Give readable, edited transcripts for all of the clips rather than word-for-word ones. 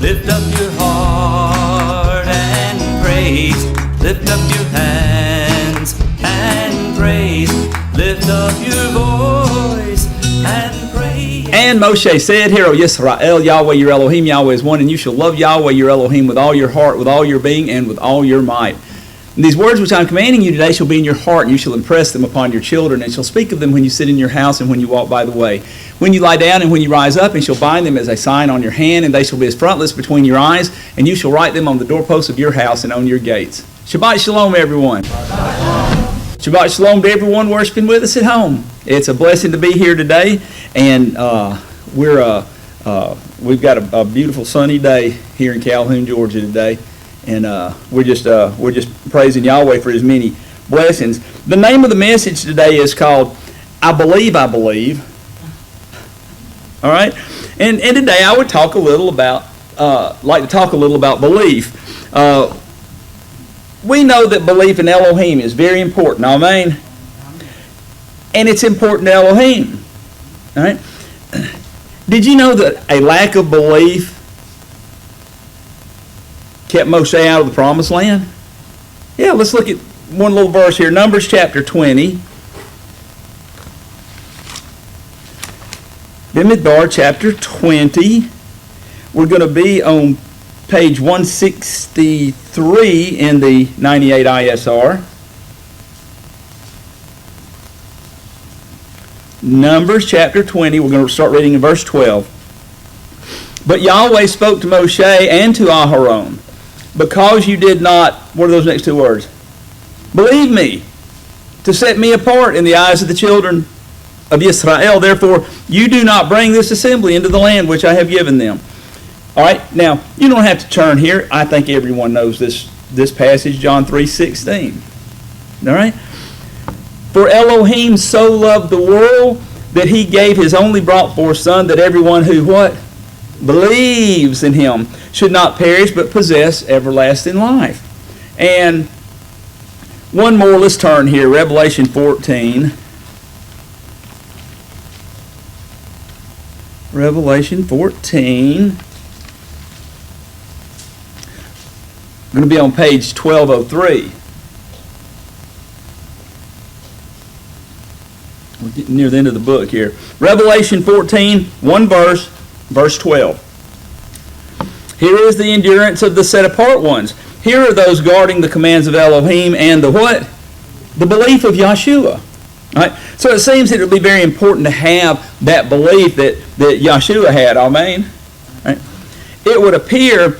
Lift up your heart and praise. Lift up your hands and praise. Lift up your voice and praise. And Moshe said, Hear, O Yisrael, Yahweh your Elohim, Yahweh is one, and you shall love Yahweh your Elohim with all your heart, with all your being, and with all your might. And these words which I am commanding you today shall be in your heart, and you shall impress them upon your children, and shall speak of them when you sit in your house and when you walk by the way, when you lie down and when you rise up, and shall bind them as a sign on your hand, and they shall be as frontlets between your eyes, and you shall write them on the doorposts of your house and on your gates. Shabbat Shalom, everyone. Shabbat Shalom to everyone worshiping with us at home. It's a blessing to be here today, and we've got a beautiful sunny day here in Calhoun, Georgia today. And we're just praising Yahweh for His many blessings. The name of the message today is called "I Believe, I Believe." All right, and today I would talk a little about belief. We know that belief in Elohim is very important. Amen. And it's important to Elohim. All right. Did you know that a lack of belief kept Moshe out of the promised land? Yeah, let's look at one little verse here. Numbers chapter 20. Bimidbar chapter 20. We're going to be on page 163 in the 98 ISR. Numbers chapter 20. We're going to start reading in verse 12. But Yahweh spoke to Moshe and to Aharon, because you did not, what are those next two words? Believe me, to set me apart in the eyes of the children of Israel. Therefore, you do not bring this assembly into the land which I have given them. All right, now, you don't have to turn here. I think everyone knows this passage, John 3:16. All right? For Elohim so loved the world that He gave His only brought forth Son, that everyone who, what? Believes in Him should not perish but possess everlasting life. And one more, let's turn here, Revelation 14. Revelation 14. I'm going to be on page 1203. We're getting near the end of the book here. Revelation 14, one verse, verse 12. Here is the endurance of the set-apart ones. Here are those guarding the commands of Elohim and the what? The belief of Yeshua. Right? So it seems that it would be very important to have that belief that Yeshua had. Amen? Right? It would appear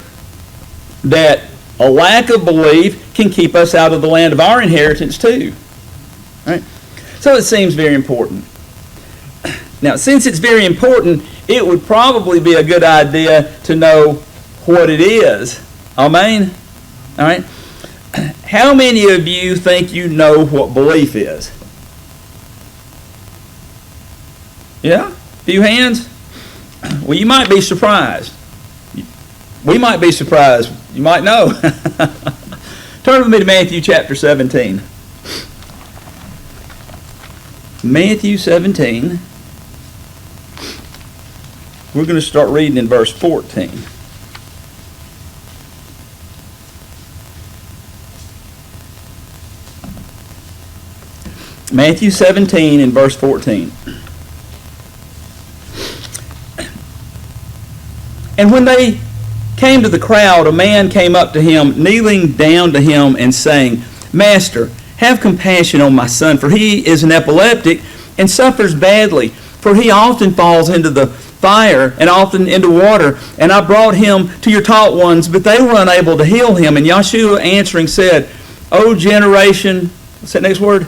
that a lack of belief can keep us out of the land of our inheritance too. Right? So it seems very important. Now, since it's very important, it would probably be a good idea to know what it is. Amen? All right? How many of you think you know what belief is? Yeah? A few hands? Well, you might be surprised. We might be surprised. You might know. Turn with me to Matthew chapter 17. Matthew 17. We're going to start reading in verse 14. Matthew 17 and verse 14. And when they came to the crowd, a man came up to him, kneeling down to him and saying, Master, have compassion on my son, for he is an epileptic and suffers badly. For he often falls into the fire and often into water. And I brought him to your taught ones, but they were unable to heal him. And Yeshua answering said, O generation, what's that next word?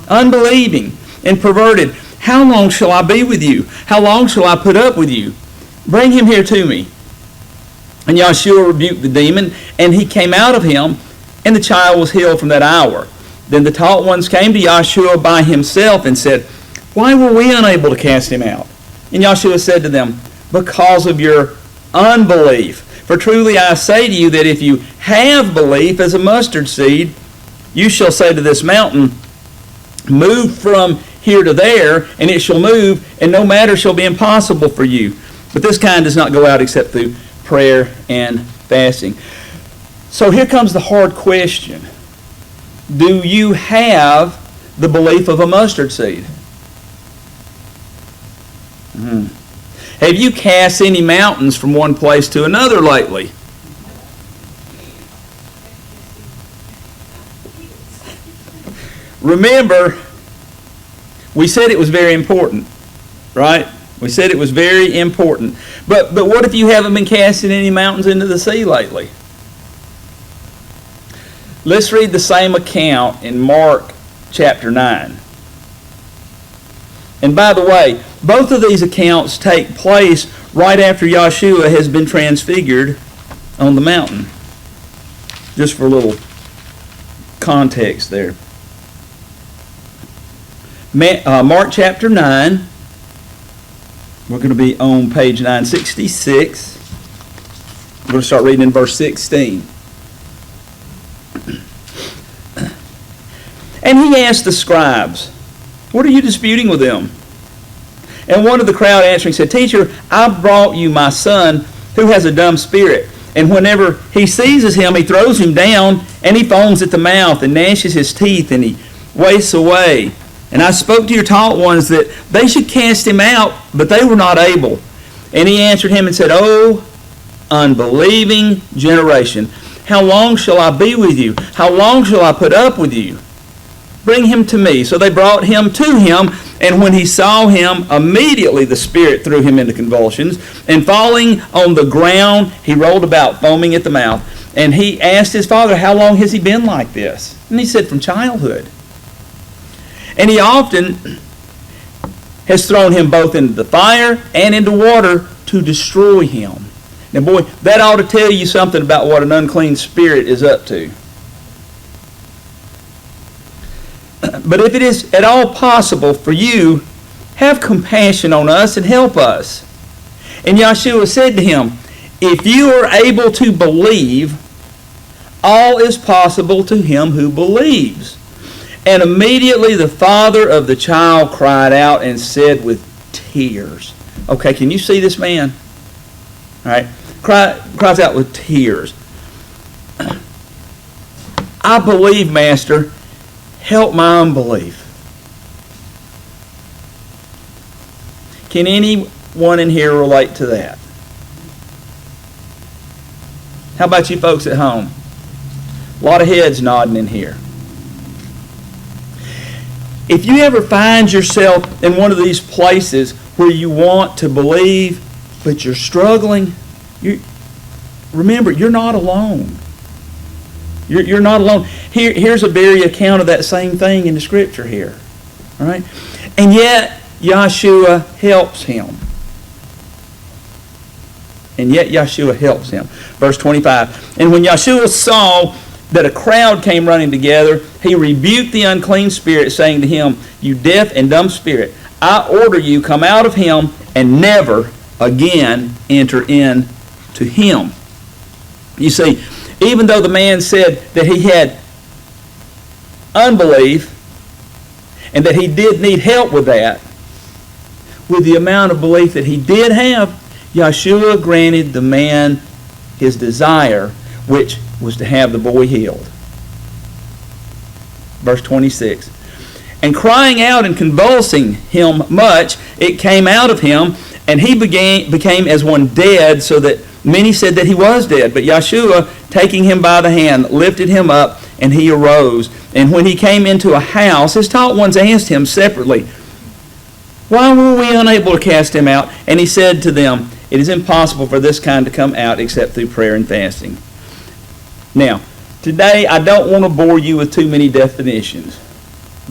Unbelieving and perverted, how long shall I be with you? How long shall I put up with you? Bring him here to me. And Yeshua rebuked the demon, and he came out of him, and the child was healed from that hour. Then the taught ones came to Yeshua by himself and said, Why were we unable to cast him out? And Yeshua said to them, Because of your unbelief. For truly I say to you that if you have belief as a mustard seed, you shall say to this mountain, Move from here to there, and it shall move, and no matter shall be impossible for you. But this kind does not go out except through prayer and fasting. So here comes the hard question. Do you have the belief of a mustard seed? Have you cast any mountains from one place to another lately? Remember, we said it was very important, right? We said it was very important. But what if you haven't been casting any mountains into the sea lately? Let's read the same account in Mark chapter 9. And by the way, both of these accounts take place right after Yahshua has been transfigured on the mountain. Just for a little context there. Mark chapter 9. We're going to be on page 966. We're going to start reading in verse 16. And he asked the scribes, "What are you disputing with them?" And one of the crowd answering said, "Teacher, I brought you my son who has a dumb spirit. And whenever he seizes him, he throws him down, and he foams at the mouth, and gnashes his teeth, and he wastes away. And I spoke to your taught ones that they should cast him out, but they were not able." And he answered him and said, "O unbelieving generation, how long shall I be with you? How long shall I put up with you? Bring him to me." So they brought him to him, and when he saw him, immediately the spirit threw him into convulsions, and falling on the ground, he rolled about, foaming at the mouth. And he asked his father, "How long has he been like this?" And he said, "From childhood. And he often has thrown him both into the fire and into water to destroy him." Now, boy, that ought to tell you something about what an unclean spirit is up to. But if it is at all possible for you, have compassion on us and help us. And Yahshua said to him, "If you are able to believe, all is possible to him who believes." And immediately the father of the child cried out and said with tears. Okay, can you see this man? All right, cries out with tears. "I believe, Master. Help my unbelief." Can anyone in here relate to that? How about you folks at home? A lot of heads nodding in here. If you ever find yourself in one of these places where you want to believe, but you're struggling, remember, you're not alone. You're not alone. Here's a very account of that same thing in the scripture here. All right? And yet, Yahshua helps him. And yet, Yahshua helps him. Verse 25. And when Yahshua saw that a crowd came running together, he rebuked the unclean spirit, saying to him, "You deaf and dumb spirit, I order you, come out of him and never again enter into him." You see, even though the man said that he had unbelief and that he did need help with that, with the amount of belief that he did have, Yahshua granted the man his desire, which was to have the boy healed. Verse 26. And crying out and convulsing him much, it came out of him, and he became as one dead, so that many said that he was dead. But Yahshua, taking him by the hand, lifted him up, and he arose. And when he came into a house, his taught ones asked him separately, "Why were we unable to cast him out?" And he said to them, "It is impossible for this kind to come out except through prayer and fasting." Now, today I don't want to bore you with too many definitions,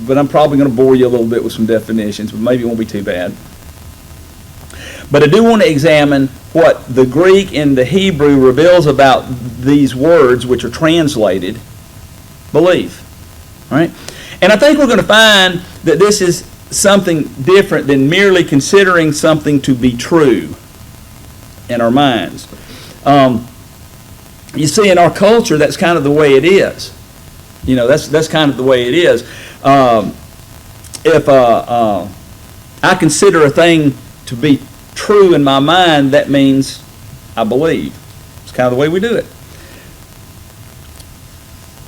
but I'm probably going to bore you a little bit with some definitions, but maybe it won't be too bad. But I do want to examine what the Greek and the Hebrew reveals about these words, which are translated belief. All right? And I think we're going to find that this is something different than merely considering something to be true in our minds. You see, in our culture, that's kind of the way it is. You know, that's kind of the way it is. If I consider a thing to be true in my mind, that means I believe. kind of the way we do it.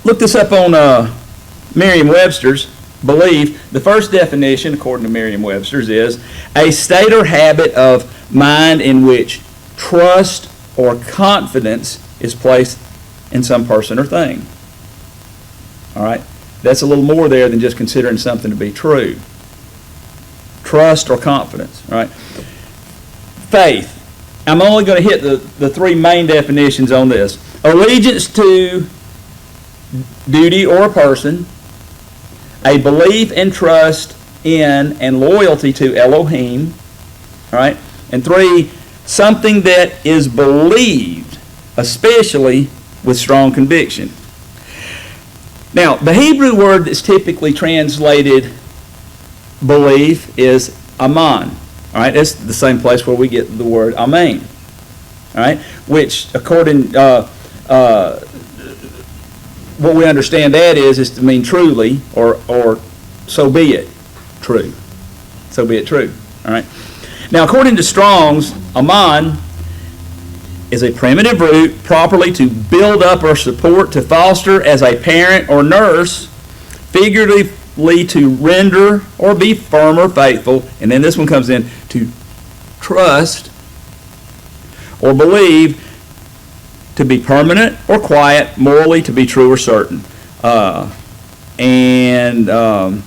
Look this up on Merriam-Webster's. Belief, the first definition, according to Merriam-Webster's, is a state or habit of mind in which trust or confidence is placed in some person or thing. All right? That's a little more there than just considering something to be true. Trust or confidence, right? Faith. I'm only going to hit the three main definitions on this. Allegiance to duty or a person, a belief and trust in and loyalty to Elohim, all right? And three, something that is believed, especially with strong conviction. Now, the Hebrew word that's typically translated belief is aman. All right, that's the same place where we get the word amen. All right, which according what we understand that is to mean truly, or so be it, true. So be it true. All right. Now, according to Strong's, aman is a primitive root properly to build up or support, to foster as a parent or nurse, figuratively to render or be firm or faithful, and then this one comes in, to trust or believe, to be permanent or quiet, morally to be true or certain, and to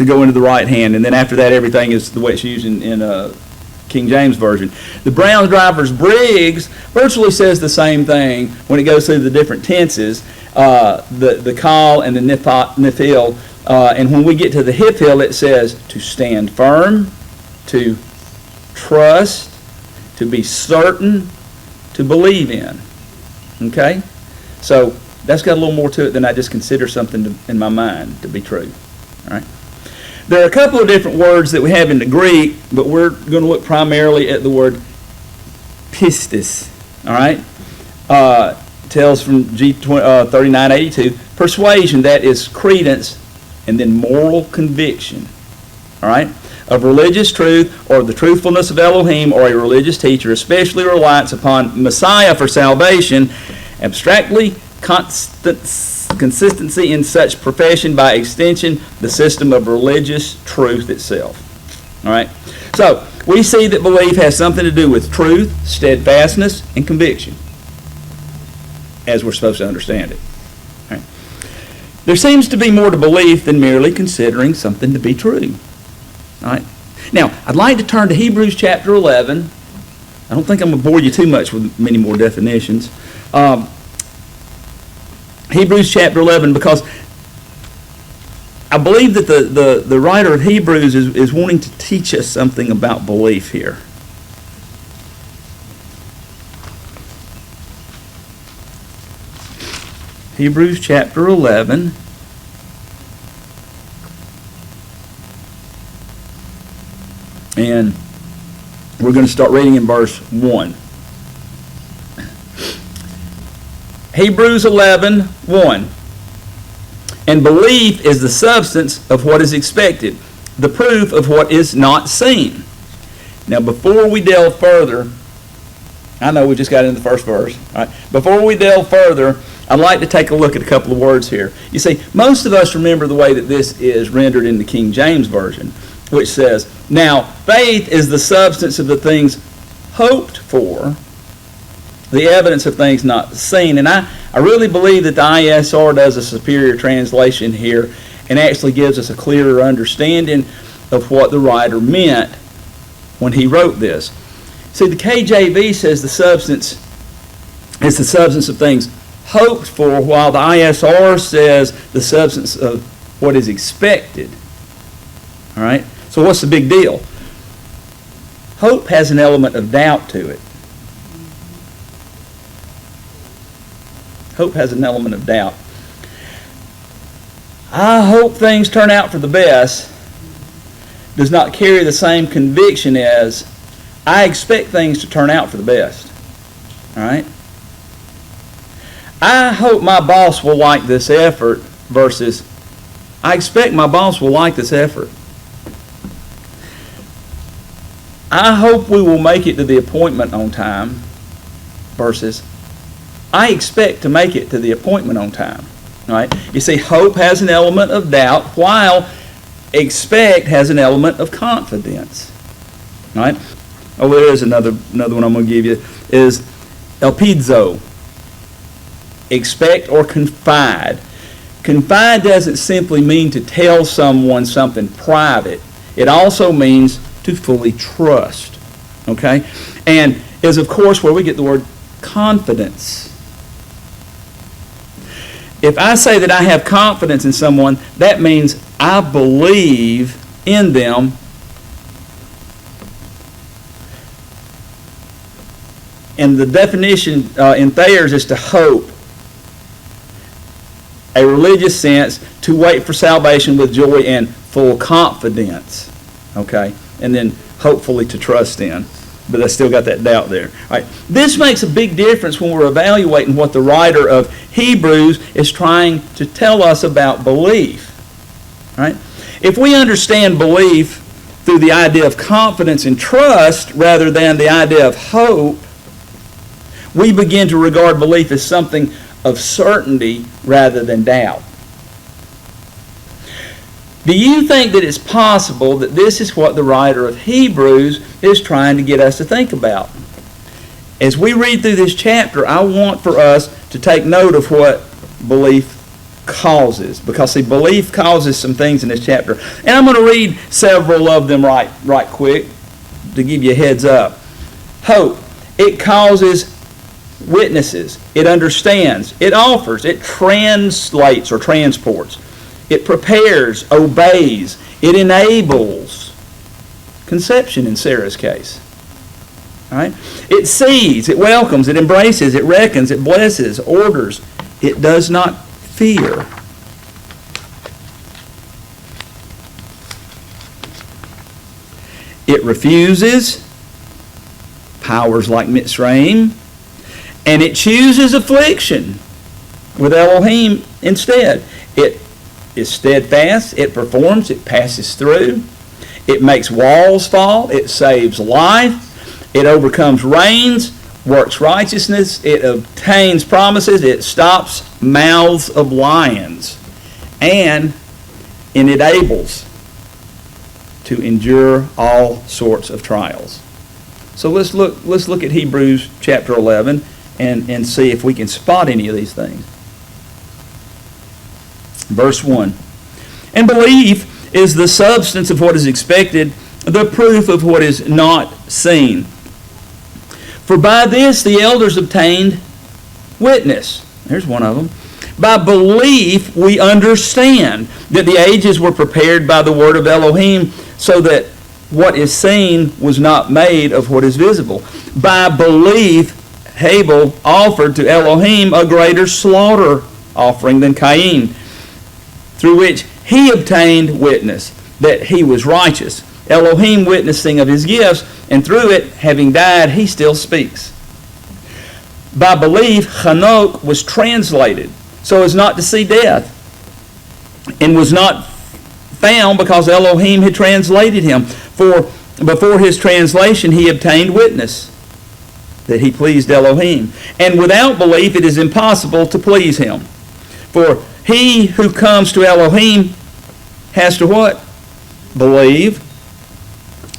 go into the right hand. And then after that, everything is the way it's used in King James Version. The Brown Drivers Briggs virtually says the same thing when it goes through the different tenses, the call and the nifil. And when we get to the hifil, it says to stand firm, to trust, to be certain, to believe in. Okay? So that's got a little more to it than I just consider something in my mind to be true. All right? There are a couple of different words that we have in the Greek, but we're going to look primarily at the word pistis. All right? Tells from G 3982, persuasion, that is credence, and then moral conviction. All right? Of religious truth or the truthfulness of Elohim or a religious teacher, especially reliance upon Messiah for salvation, abstractly consistency in such profession, by extension, the system of religious truth itself. All right? So, we see that belief has something to do with truth, steadfastness, and conviction, as we're supposed to understand it. All right? There seems to be more to belief than merely considering something to be true. All right. Now, I'd like to turn to Hebrews chapter 11. I don't think I'm going to bore you too much with many more definitions. Hebrews chapter 11, because I believe that the writer of Hebrews is wanting to teach us something about belief here. Hebrews chapter 11. And we're going to start reading in verse 1. Hebrews 11:1. And belief is the substance of what is expected, the proof of what is not seen. Now, before we delve further, I know we just got into the first verse. All right? Before we delve further, I'd like to take a look at a couple of words here. You see, most of us remember the way that this is rendered in the King James Version, which says, now, faith is the substance of the things hoped for, the evidence of things not seen. And I really believe that the ISR does a superior translation here and actually gives us a clearer understanding of what the writer meant when he wrote this. See, the KJV says the substance is the substance of things hoped for, while the ISR says the substance of what is expected. All right? So what's the big deal? Hope has an element of doubt to it. Hope has an element of doubt. I hope things turn out for the best does not carry the same conviction as I expect things to turn out for the best. All right? I hope my boss will like this effort versus I expect my boss will like this effort. I hope we will make it to the appointment on time versus I expect to make it to the appointment on time. Right? You see, hope has an element of doubt, while expect has an element of confidence. Right? Oh, there is another one I'm going to give you, is elpizo. Expect or confide. Confide doesn't simply mean to tell someone something private. It also means to fully trust. Okay? And is, of course, where we get the word confidence. If I say that I have confidence in someone, that means I believe in them. And the definition in Thayer's is to hope. A religious sense, to wait for salvation with joy and full confidence. Okay? And then hopefully to trust in. But I still got that doubt there. All right. This makes a big difference when we're evaluating what the writer of Hebrews is trying to tell us about belief. All right? If we understand belief through the idea of confidence and trust rather than the idea of hope, we begin to regard belief as something of certainty rather than doubt. Do you think that it's possible that this is what the writer of Hebrews is trying to get us to think about? As we read through this chapter, I want for us to take note of what belief causes. Because, see, belief causes some things in this chapter. And I'm going to read several of them right quick to give you a heads up. Hope. It causes witnesses. It understands. It offers. It translates or transports. It prepares, obeys. It enables. Conception in Sarah's case. All right? It sees, it welcomes, it embraces, it reckons, it blesses, orders. It does not fear. It refuses, powers like Mitzrayim, and it chooses affliction with Elohim instead. It is steadfast, it performs, it passes through, it makes walls fall, it saves life, it overcomes reigns, works righteousness, it obtains promises, it stops mouths of lions, and it enables to endure all sorts of trials. So let's look at Hebrews chapter 11 and see if we can spot any of these things. Verse 1. And belief is the substance of what is expected, the proof of what is not seen. For by this the elders obtained witness. There's one of them. By belief we understand that the ages were prepared by the word of Elohim, so that what is seen was not made of what is visible. By belief Abel offered to Elohim a greater slaughter offering than Cain, through which he obtained witness that he was righteous, Elohim witnessing of his gifts, and through it, having died, he still speaks. By belief, Hanok was translated so as not to see death, and was not found because Elohim had translated him. For before his translation, he obtained witness that he pleased Elohim. And without belief, it is impossible to please him. For he who comes to Elohim has to what? Believe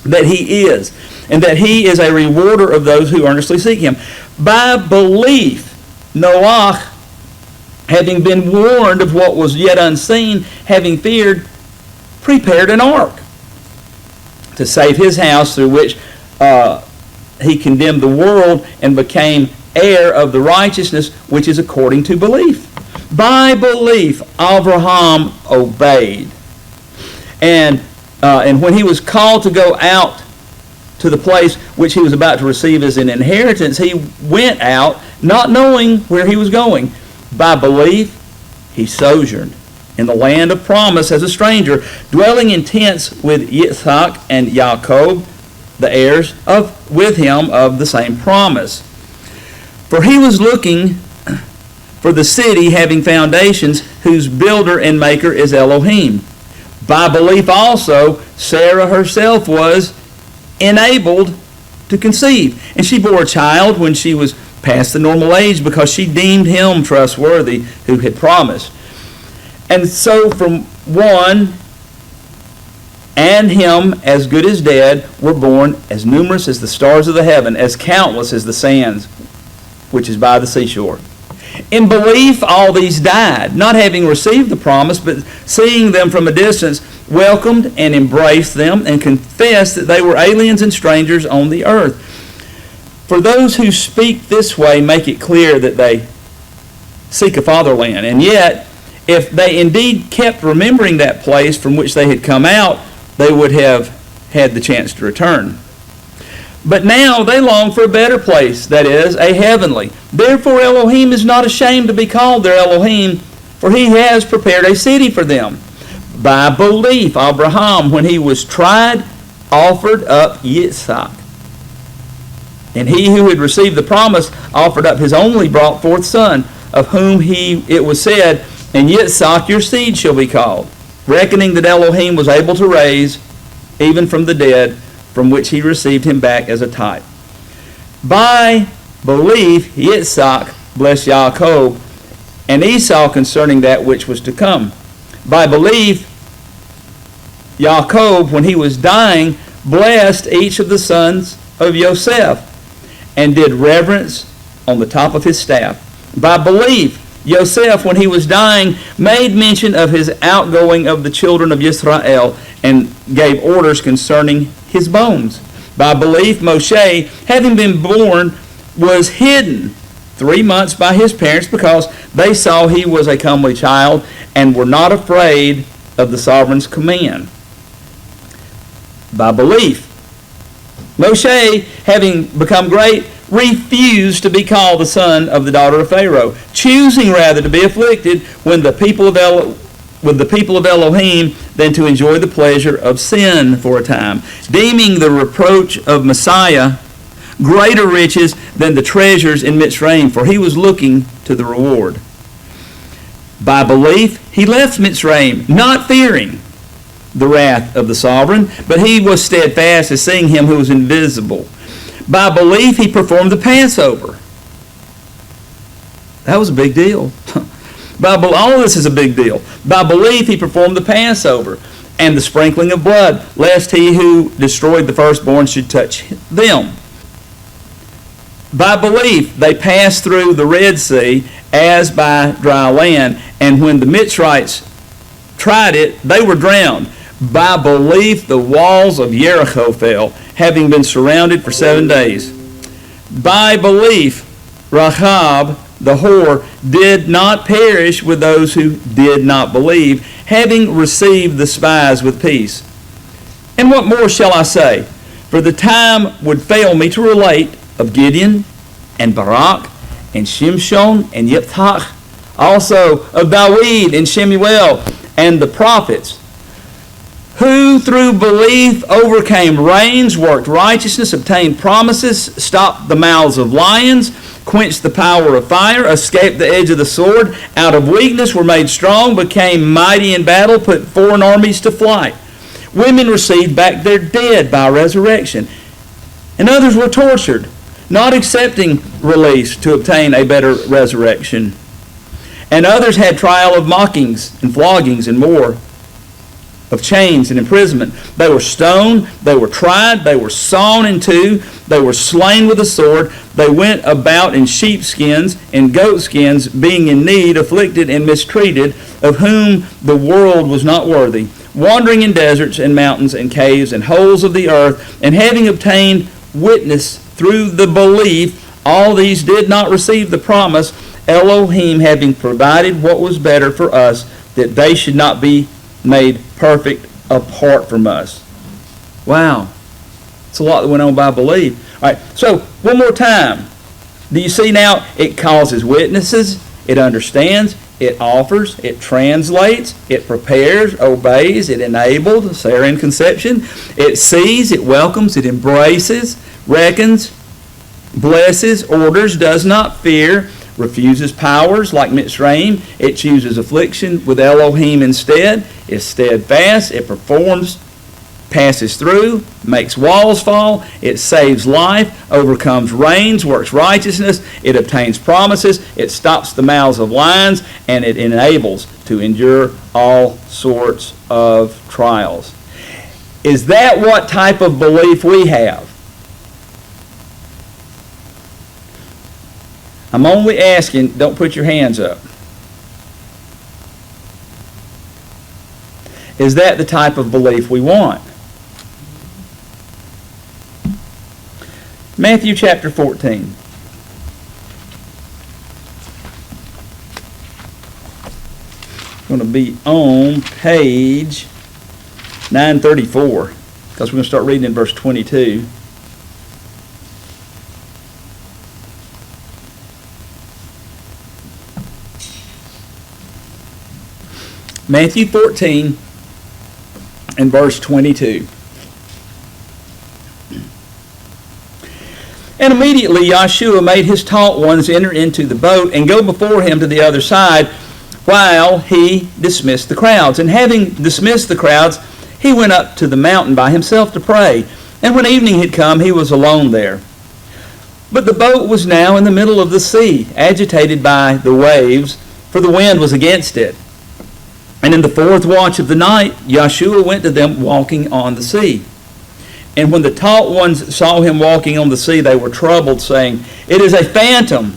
that he is, and that he is a rewarder of those who earnestly seek him. By belief, Noah, having been warned of what was yet unseen, having feared, prepared an ark to save his house, through which he condemned the world and became heir of the righteousness which is according to belief. By belief, Abraham obeyed. And when he was called to go out to the place which he was about to receive as an inheritance, he went out not knowing where he was going. By belief, he sojourned in the land of promise as a stranger, dwelling in tents with Yitzhak and Jacob, the heirs with him of the same promise. For he was looking for the city having foundations, whose builder and maker is Elohim. By belief also, Sarah herself was enabled to conceive, and she bore a child when she was past the normal age because she deemed him trustworthy who had promised. And so from one and him as good as dead were born as numerous as the stars of the heaven, as countless as the sands which is by the seashore. In belief all these died, not having received the promise, but seeing them from a distance, welcomed and embraced them, and confessed that they were aliens and strangers on the earth. For those who speak this way make it clear that they seek a fatherland, and yet if they indeed kept remembering that place from which they had come out, they would have had the chance to return. But now they long for a better place, that is, a heavenly. Therefore Elohim is not ashamed to be called their Elohim, for he has prepared a city for them. By belief, Abraham, when he was tried, offered up Yitzhak. And he who had received the promise offered up his only brought forth son, of whom it was said, and Yitzhak your seed shall be called, reckoning that Elohim was able to raise even from the dead, from which he received him back as a type. By belief, Yitzhak blessed Yaakov and Esau concerning that which was to come. By belief, Yaakov, when he was dying, blessed each of the sons of Yosef and did reverence on the top of his staff. By belief, Yosef, when he was dying, made mention of his outgoing of the children of Israel and gave orders concerning his bones. By belief, Moshe, having been born, was hidden 3 months by his parents because they saw he was a comely child and were not afraid of the sovereign's command. By belief, Moshe, having become great, refused to be called the son of the daughter of Pharaoh, choosing rather to be afflicted with the people of Elohim than to enjoy the pleasure of sin for a time, deeming the reproach of Messiah greater riches than the treasures in Mitzrayim, for he was looking to the reward. By belief, he left Mitzrayim, not fearing the wrath of the sovereign, but he was steadfast as seeing him who was invisible. By belief, he performed the Passover. That was a big deal. All of this is a big deal. By belief, he performed the Passover and the sprinkling of blood, lest he who destroyed the firstborn should touch them. By belief, they passed through the Red Sea as by dry land, and when the Mitzrites tried it, they were drowned. By belief, the walls of Jericho fell, having been surrounded for 7 days. By belief, Rahab, the whore, did not perish with those who did not believe, having received the spies with peace. And what more shall I say? For the time would fail me to relate of Gideon and Barak and Shimshon and Yiftach, also of Dawid and Shemuel and the prophets, who through belief overcame reigns, worked righteousness, obtained promises, stopped the mouths of lions, quenched the power of fire, escaped the edge of the sword, out of weakness were made strong, became mighty in battle, put foreign armies to flight. Women received back their dead by resurrection, and others were tortured, not accepting release to obtain a better resurrection. And others had trial of mockings and floggings and more, of chains and imprisonment. They were stoned, they were tried, they were sawn in two, they were slain with a sword, they went about in sheepskins and goatskins, being in need, afflicted, and mistreated, of whom the world was not worthy, wandering in deserts and mountains and caves and holes of the earth, and having obtained witness through the belief, all these did not receive the promise, Elohim having provided what was better for us, that they should not be made perfect apart from us. Wow. It's a lot that went on by belief. All right, so one more time. Do you see now? It causes witnesses, it understands, it offers, it translates, it prepares, obeys, it enabled, Sarah in conception, it sees, it welcomes, it embraces, reckons, blesses, orders, does not fear, refuses powers like Mitzrayim, it chooses affliction with Elohim instead, is steadfast, it performs passes through, makes walls fall, it saves life, overcomes reigns, works righteousness, it obtains promises, it stops the mouths of lions, and it enables to endure all sorts of trials. Is that what type of belief we have? I'm only asking, don't put your hands up. Is that the type of belief we want? Matthew chapter 14. Going to be on page 934, because we're going to start reading in verse 22. Matthew 14 and verse 22. And immediately Yahshua made his taught ones enter into the boat and go before him to the other side, while he dismissed the crowds. And having dismissed the crowds, he went up to the mountain by himself to pray. And when evening had come, he was alone there. But the boat was now in the middle of the sea, agitated by the waves, for the wind was against it. And in the fourth watch of the night, Yahshua went to them walking on the sea. And when the taught ones saw him walking on the sea, they were troubled, saying, "It is a phantom."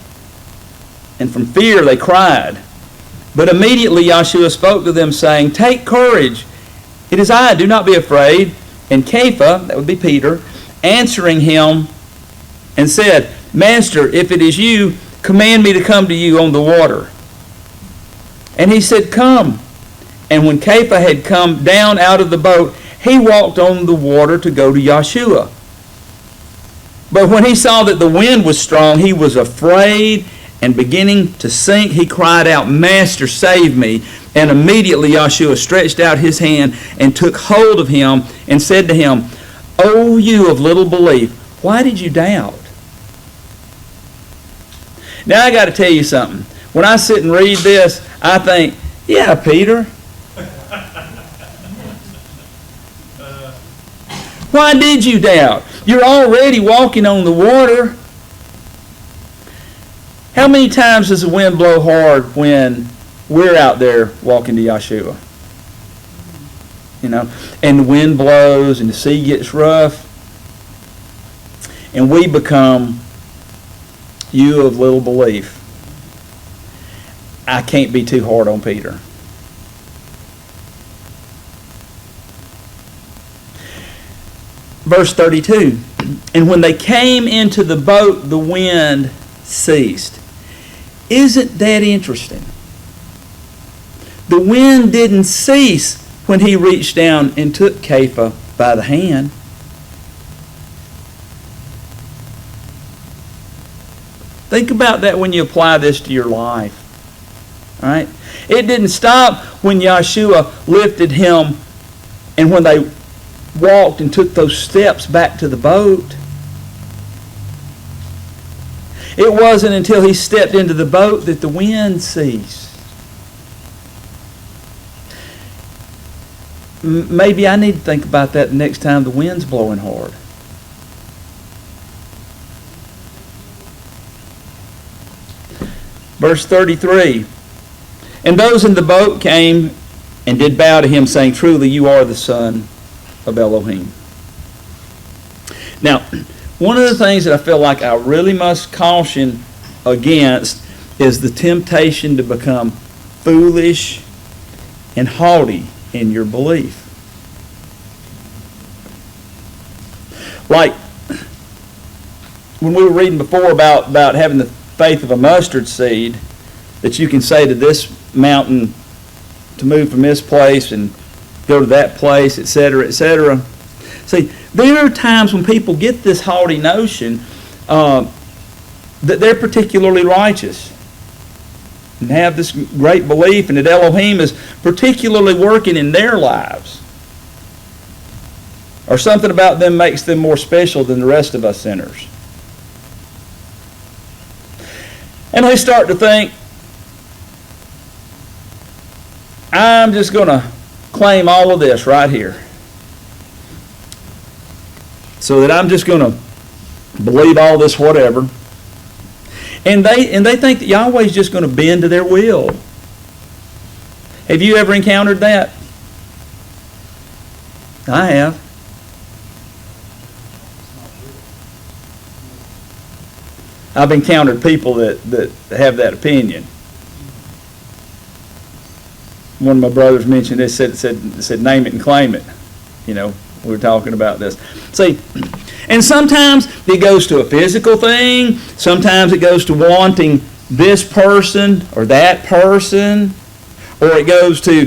And from fear they cried. But immediately Yahshua spoke to them, saying, "Take courage, it is I, do not be afraid." And Kepha, that would be Peter, answering him and said, "Master, if it is you, command me to come to you on the water." And he said, "Come." And when Kepha had come down out of the boat, he walked on the water to go to Yahshua. But when he saw that the wind was strong, he was afraid, and beginning to sink, he cried out, "Master, save me." And immediately Yahshua stretched out his hand and took hold of him and said to him, "O you of little belief, why did you doubt?" Now I got to tell you something. When I sit and read this, I think, yeah, Peter. Why did you doubt? You're already walking on the water. How many times does the wind blow hard when we're out there walking to Yahshua? You know, and the wind blows and the sea gets rough, and we become you of little belief. I can't be too hard on Peter. Verse 32, and when they came into the boat, the wind ceased. Isn't that interesting? The wind didn't cease when he reached down and took Kepha by the hand. Think about that when you apply this to your life. All right? It didn't stop when Yahshua lifted him and when they walked and took those steps back to the boat. It wasn't until he stepped into the boat that the wind ceased. Maybe I need to think about that the next time the wind's blowing hard. Verse 33, and those in the boat came and did bow to him, saying, "Truly you are the Son of Elohim." Now, one of the things that I feel like I really must caution against is the temptation to become foolish and haughty in your belief. Like when we were reading before about having the faith of a mustard seed, that you can say to this mountain to move from this place and go to that place, etc., etc. See, there are times when people get this haughty notion that they're particularly righteous and have this great belief and that Elohim is particularly working in their lives, or something about them makes them more special than the rest of us sinners. And they start to think, I'm just going to claim all of this right here. so that I'm just going to believe all this whatever. And they think that Yahweh's just going to bend to their will. Have you ever encountered that? I have. I've encountered people that have that opinion. One of my brothers mentioned this, said name it and claim it. You know, we were talking about this. See, and sometimes it goes to a physical thing. Sometimes it goes to wanting this person or that person. Or it goes to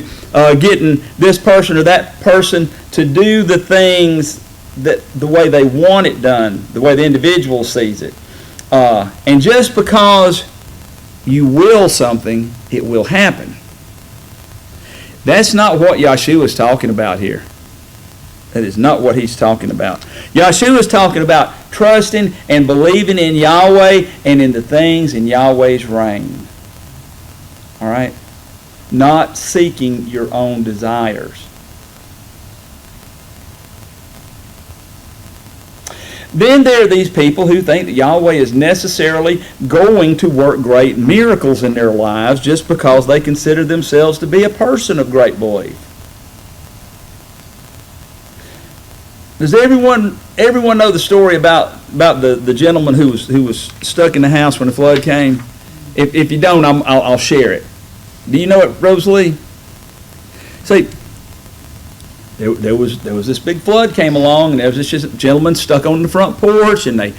getting this person or that person to do the things that the way they want it done, the way the individual sees it. And just because you will something, it will happen. That's not what Yahshua is talking about here. That is not what he's talking about. Yahshua is talking about trusting and believing in Yahweh and in the things in Yahweh's reign. All right? Not seeking your own desires. Then there are these people who think that Yahweh is necessarily going to work great miracles in their lives just because they consider themselves to be a person of great belief. Does everyone know the story about the gentleman who was stuck in the house when the flood came? If you don't, I'll share it. Do you know it, Rosalie? See, there was this big flood came along, and there was this gentleman stuck on the front porch, and they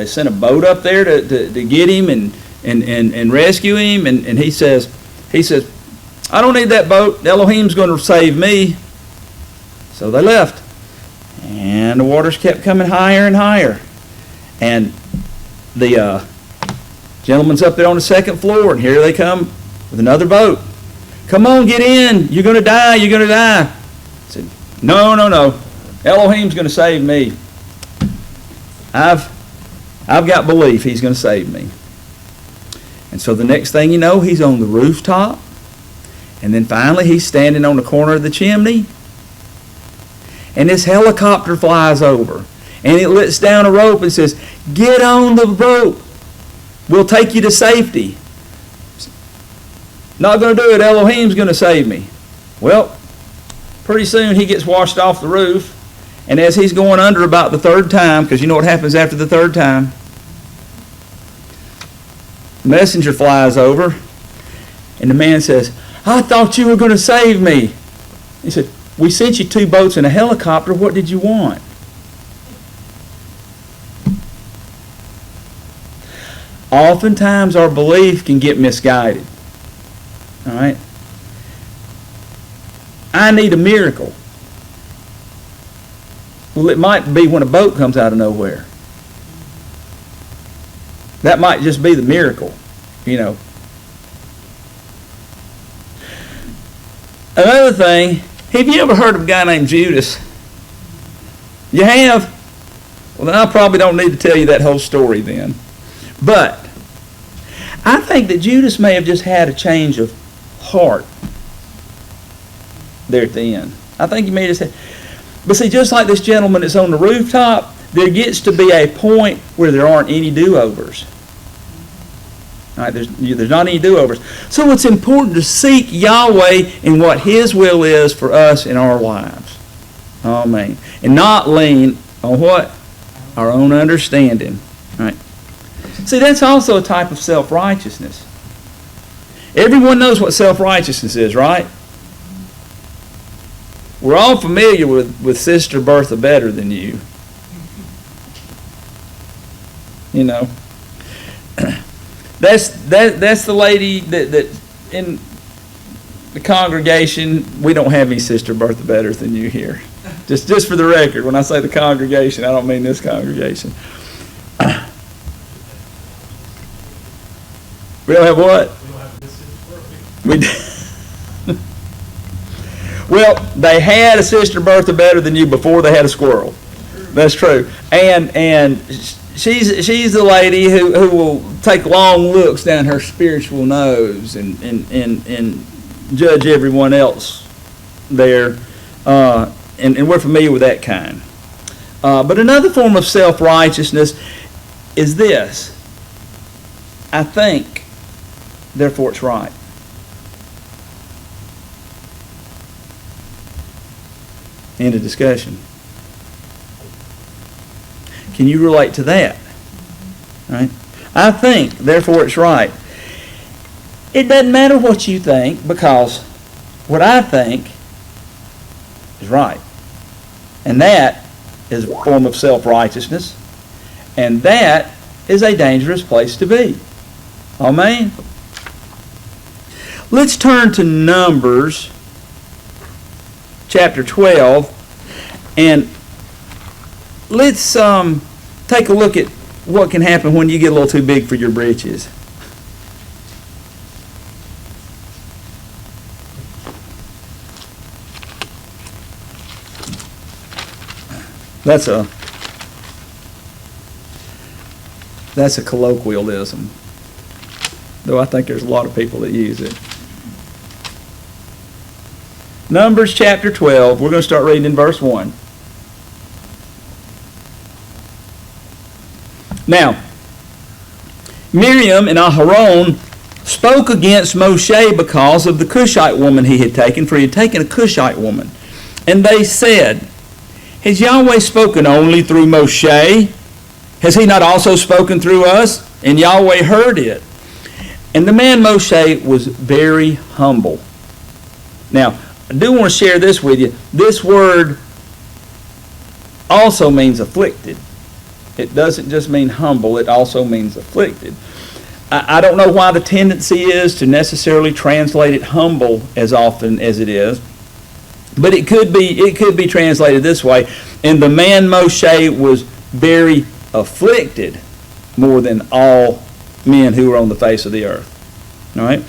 sent a boat up there to get him and rescue him, and he says, I don't need that boat. Elohim's going to save me. So they left, and the waters kept coming higher and higher, and the gentleman's up there on the second floor, and here they come with another boat. Come on, get in. You're going to die. You're going to die. I said, no. Elohim's going to save me. I've got belief he's going to save me. And so the next thing you know, he's on the rooftop. And then finally he's standing on the corner of the chimney. And this helicopter flies over. And it lets down a rope and says, get on the boat. We'll take you to safety. Not going to do it. Elohim's going to save me. Well, pretty soon he gets washed off the roof. And as he's going under about the third time, because you know what happens after the third time, the messenger flies over. And the man says, I thought you were going to save me. He said, we sent you 2 boats and a helicopter. What did you want? Oftentimes our belief can get misguided. All right? I need a miracle. Well, it might be when a boat comes out of nowhere. That might just be the miracle, you know. Another thing, have you ever heard of a guy named Judas? You have? Well, then I probably don't need to tell you that whole story then. But I think that Judas may have just had a change of heart there at the end. I think he may have just had. But see, just like this gentleman that's on the rooftop, there gets to be a point where there aren't any do-overs. All right, there's not any do-overs. So it's important to seek Yahweh in what His will is for us in our lives. Amen. And not lean on what? Our own understanding. All right. See, that's also a type of self-righteousness. Everyone knows what self-righteousness is, right? We're all familiar with Sister Bertha Better Than You. You know. That's the lady that in the congregation, we don't have any Sister Bertha Better Than You here. Just for the record, when I say the congregation, I don't mean this congregation. We don't have what? We do. Well, they had a Sister Bertha Better Than You before they had a squirrel. That's true. And she's the lady who will take long looks down her spiritual nose and judge everyone else there. And we're familiar with that kind. But another form of self-righteousness is this. I think, therefore it's right. End of discussion. Can you relate to that? Right? I think, therefore it's right. It doesn't matter what you think, because what I think is right. And that is a form of self-righteousness. And that is a dangerous place to be. Amen? Let's turn to Numbers chapter 12, and let's take a look at what can happen when you get a little too big for your britches. That's a colloquialism, though I think there's a lot of people that use it. Numbers chapter 12, we're going to start reading in verse 1. Now, Miriam and Aharon spoke against Moshe because of the Cushite woman he had taken, for he had taken a Cushite woman. And they said, has Yahweh spoken only through Moshe? Has he not also spoken through us? And Yahweh heard it. And the man Moshe was very humble. Now, I do want to share this with you. This word also means afflicted. It doesn't just mean humble, it also means afflicted. I don't know why the tendency is to necessarily translate it humble as often as it is, but it could be translated this way. And the man Moshe was very afflicted more than all men who were on the face of the earth. All right?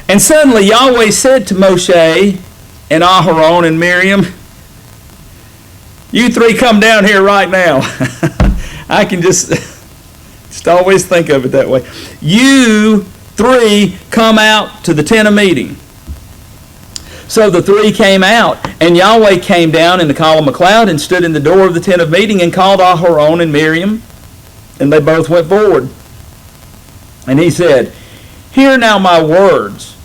And suddenly Yahweh said to Moshe and Aharon and Miriam, you three come down here right now. I can just always think of it that way. You three come out to the tent of meeting. So the three came out, and Yahweh came down in the column of cloud and stood in the door of the tent of meeting and called Aharon and Miriam, and they both went forward. And he said, hear now my words.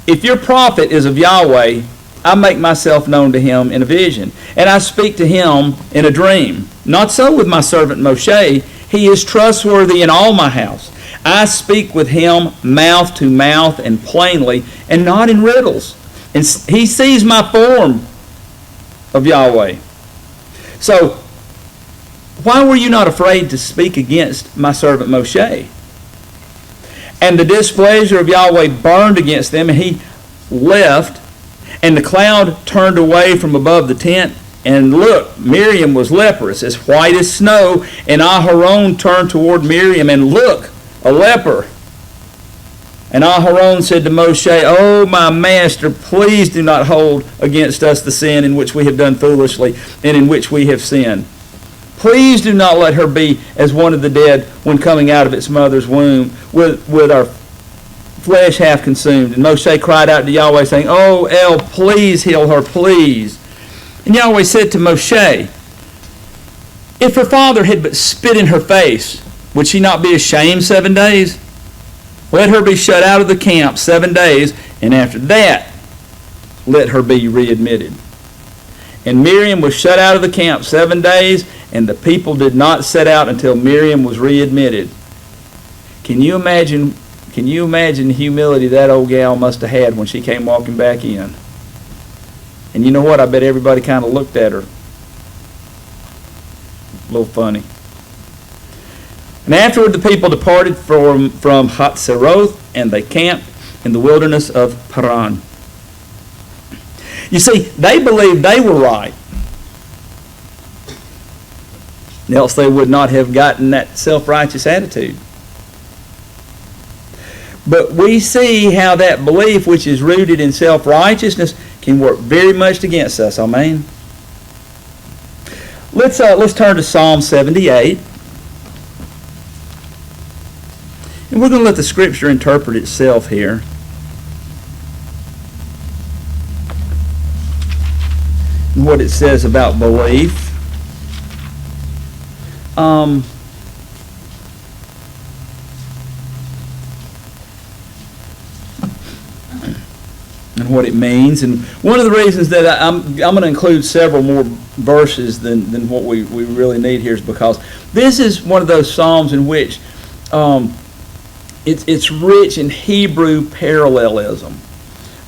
If your prophet is of Yahweh, I make myself known to him in a vision, and I speak to him in a dream. Not so with my servant Moshe. He is trustworthy in all my house. I speak with him mouth to mouth and plainly, and not in riddles. And he sees my form of Yahweh. So, why were you not afraid to speak against my servant Moshe? And the displeasure of Yahweh burned against them, and he left. And the cloud turned away from above the tent, and look, Miriam was leprous, as white as snow. And Aharon turned toward Miriam, and look, a leper. And Aharon said to Moshe, oh, my master, please do not hold against us the sin in which we have done foolishly and in which we have sinned. Please do not let her be as one of the dead when coming out of its mother's womb, with our flesh half consumed. And Moshe cried out to Yahweh, saying, oh, El, please heal her, please. And Yahweh said to Moshe, if her father had but spit in her face, would she not be ashamed 7 days? Let her be shut out of the camp 7 days, and after that, let her be readmitted. And Miriam was shut out of the camp 7 days, and the people did not set out until Miriam was readmitted. Can you imagine the humility that old gal must have had when she came walking back in? And you know what? I bet everybody kind of looked at her a little funny. And afterward the people departed from Hatzeroth, and they camped in the wilderness of Paran. You see, they believed they were right. Else they would not have gotten that self-righteous attitude. But we see how that belief, which is rooted in self-righteousness, can work very much against us. Amen. Let's turn to Psalm 78. And we're going to let the Scripture interpret itself here. And what it says about belief. And what it means. And one of the reasons that I'm going to include several more verses than what we really need here is because this is one of those Psalms in which it's rich in Hebrew parallelism.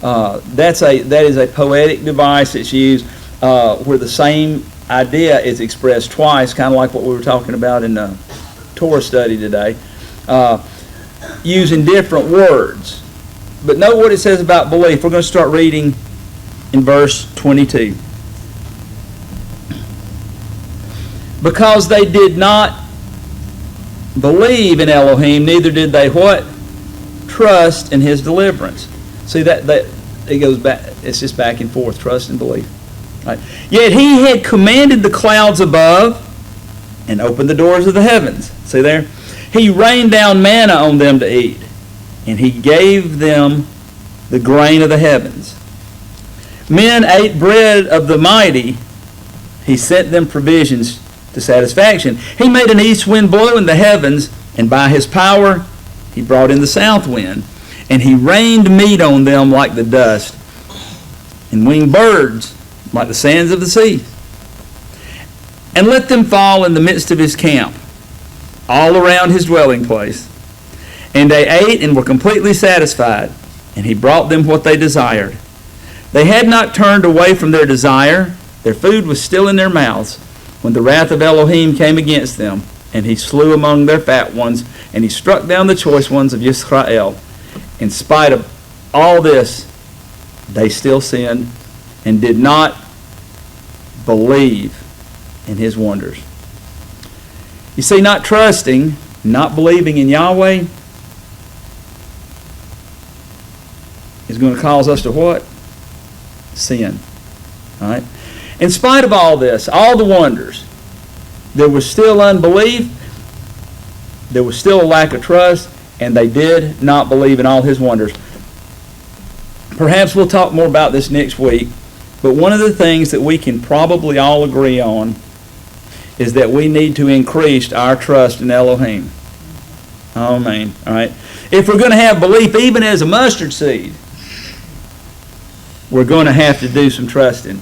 That is a poetic device that's used where the same idea is expressed twice, kind of like what we were talking about in the Torah study today, using different words. But note what it says about belief. We're going to start reading in verse 22. Because they did not believe in Elohim, neither did they what? Trust in His deliverance. See, that it goes back. It's just back and forth, trust and belief. Right. Yet He had commanded the clouds above and opened the doors of the heavens. See there? He rained down manna on them to eat, and He gave them the grain of the heavens. Men ate bread of the mighty. He sent them provisions to satisfaction. He made an east wind blow in the heavens, and by His power He brought in the south wind. And He rained meat on them like the dust, and winged birds like the sands of the sea. And let them fall in the midst of His camp, all around His dwelling place. And they ate and were completely satisfied, and He brought them what they desired. They had not turned away from their desire. Their food was still in their mouths when the wrath of Elohim came against them, and He slew among their fat ones, and He struck down the choice ones of Yisrael. In spite of all this, they still sinned and did not believe in His wonders. You see, not trusting, not believing in Yahweh is going to cause us to what? Sin. All right? In spite of all this, all the wonders, there was still unbelief, there was still a lack of trust, and they did not believe in all His wonders. Perhaps we'll talk more about this next week, but one of the things that we can probably all agree on is that we need to increase our trust in Elohim. Amen. All right? If we're going to have belief even as a mustard seed, we're going to have to do some trusting.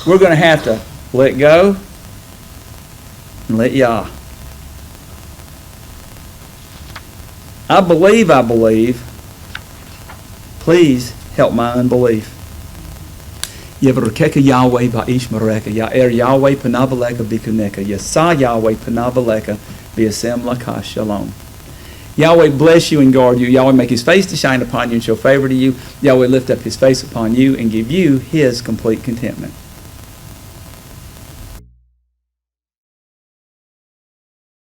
We're going to have to let go and let Yah. I believe. Please help my unbelief. Yevrekeka Yahweh va'ishmareka. Ya'er Yahweh panavaleka bikuneka. Yasa Yahweh panavaleka v'yasem laka shalom. Yahweh bless you and guard you. Yahweh make His face to shine upon you and show favor to you. Yahweh lift up His face upon you and give you His complete contentment.